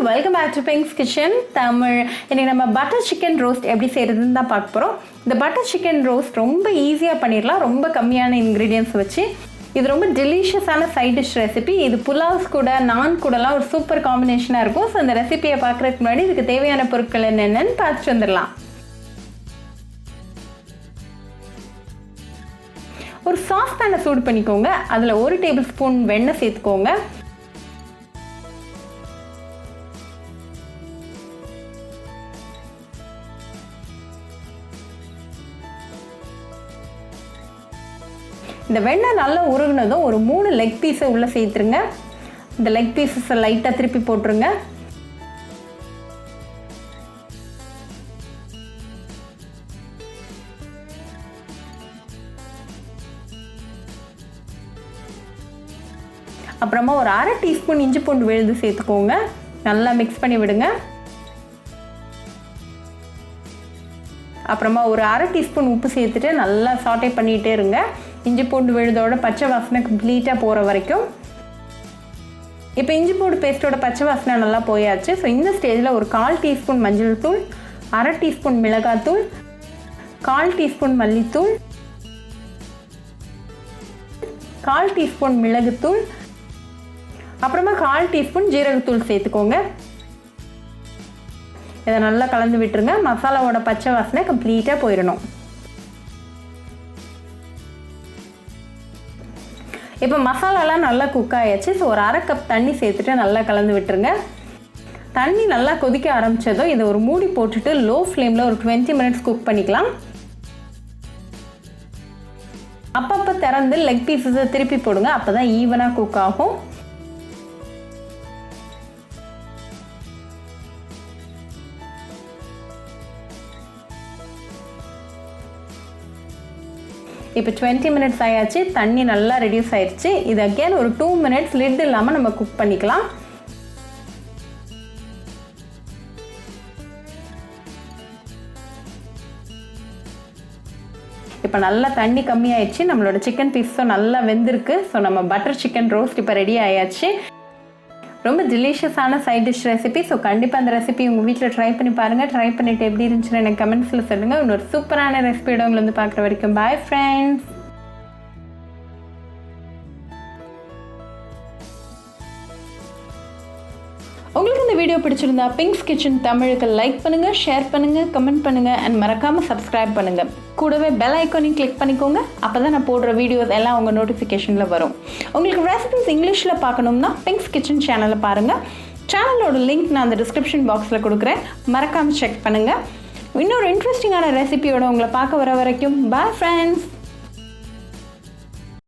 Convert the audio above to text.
Welcome back to Pink's kitchen Tamil. இன்னைக்கு நம்ம butter chicken roast எப்படி செய்கிறதுன்னு தான் பார்க்க போகிறோம். இந்த பட்டர் சிக்கன் ரோஸ்ட் ரொம்ப ஈஸியாக பண்ணிடலாம், ரொம்ப கம்மியான இன்க்ரீடியன்ஸ் வச்சு. இது ரொம்ப டெலிஷியஸான சைட் டிஷ் ரெசிபி. இது புலாவ்ஸ் கூட நான் கூடலாம் ஒரு சூப்பர் காம்பினேஷனாக இருக்கும். ஸோ இந்த ரெசிபியை பார்க்குறதுக்கு முன்னாடி இதுக்கு தேவையான பொருட்கள் என்னென்னு பார்த்துட்டு வந்துடலாம். ஒரு சாஸ் பேனை சூடு பண்ணிக்கோங்க. அதில் 1 டேபிள் ஸ்பூன் வெண்ணெய் சேர்த்துக்கோங்க. இந்த வெண்ணெய் நல்லா உருகுனதும் ஒரு 3 லெக் பீஸை உள்ளே சேர்த்துருங்க. இந்த லெக் பீஸஸை லைட்டாக திருப்பி போட்டுருங்க. அப்புறமா ஒரு 1/2 டீஸ்பூன் இஞ்சி பூண்டு விழுது சேர்த்துக்கோங்க. நல்லா மிக்ஸ் பண்ணி விடுங்க. அப்புறமா ஒரு 1/2 டீஸ்பூன் உப்பு சேர்த்துட்டு நல்லா சாட்டே பண்ணிகிட்டே இருங்க. இஞ்சி பூண்டு விழுதோட பச்சை வாசனை கம்ப்ளீட்டாக போகிற வரைக்கும். இப்போ இஞ்சி பூண்டு பேஸ்ட்டோட பச்சை வாசனை நல்லா போயாச்சு. ஸோ இந்த ஸ்டேஜில் ஒரு 1/4 டீஸ்பூன் மஞ்சள் தூள், 1/2 டீஸ்பூன் மிளகாத்தூள், 1/4 டீஸ்பூன் மல்லித்தூள், 1/4 டீஸ்பூன் மிளகுத்தூள், அப்புறமா 1/4 டீஸ்பூன் ஜீரகத்தூள் சேர்த்துக்கோங்க. இதை நல்லா கலந்து விட்டுருங்க. மசாலாவோட பச்சை வாசனை கம்ப்ளீட்டாக போயிடணும். இப்போ மசாலாலாம் நல்லா குக் ஆகிடுச்சு. ஸோ ஒரு 1/2 கப் தண்ணி சேர்த்துட்டு நல்லா கலந்து விட்டுருங்க. தண்ணி நல்லா கொதிக்க ஆரம்பித்ததும் இதை ஒரு மூடி போட்டுட்டு லோ ஃப்ளேமில் ஒரு 20 மினிட்ஸ் குக் பண்ணிக்கலாம். அப்பப்போ திறந்து லெக் பீஸஸை திருப்பி போடுங்க. அப்போ தான் ஈவனாக குக் ஆகும். இப்போ 20 மினிட்ஸ் ஆயாச்சு. தண்ணி நல்லா ரெடியூஸ் ஆயிடுச்சு. இது அகேன் ஒரு 2 மினிட்ஸ் லிட் இல்லாமல் நம்ம குக் பண்ணிக்கலாம். இப்போ நல்லா தண்ணி கம்மியாயிடுச்சு. நம்மளோட சிக்கன் பீஸும் நல்லா வெந்திருக்கு. ஸோ நம்ம பட்டர் சிக்கன் ரோஸ்ட் இப்போ ரெடி ஆயாச்சு. ரொம்ப டெலிஷியஸான சைட் டிஷ் ரெசிபி. ஸோ கண்டிப்பாக அந்த ரெசிபி உங்கள் வீட்டில் ட்ரை பண்ணி பாருங்கள். ட்ரை பண்ணிவிட்டு எப்படி இருந்துச்சுன்னு எனக்கு கமெண்ட்ஸில் சொல்லுங்கள். இன்னொரு சூப்பரான ரெசிபியோட உங்களை வந்து பார்க்குற வரைக்கும் பாய் ஃப்ரெண்ட்ஸ். உங்களுக்கு இந்த வீடியோ பிடிச்சிருந்தா பிங்க்ஸ் கிச்சன் தமிழுக்கு லைக் பண்ணுங்கள், ஷேர் பண்ணுங்கள், கமெண்ட் பண்ணுங்கள் அண்ட் மறக்காமல் சப்ஸ்கிரைப் பண்ணுங்கள். கூடவே பெல் ஐக்கானையும் கிளிக் பண்ணிக்கோங்க. அப்போ தான் நான் போடுற வீடியோஸ் எல்லாம் உங்கள் நோட்டிஃபிகேஷனில் வரும். உங்களுக்கு ரெசிபிஸ் இங்கிலீஷில் பார்க்கணும்னா பிங்க்ஸ் கிச்சன் சேனலை பாருங்கள். சேனலோட லிங்க் நான் அந்த டிஸ்கிரிப்ஷன் பாக்ஸில் கொடுக்குறேன். மறக்காமல் செக் பண்ணுங்கள். இன்னொரு இன்ட்ரெஸ்டிங்கான ரெசிபியோட உங்களை பார்க்க வர வரைக்கும் பாய் ஃப்ரெண்ட்ஸ்.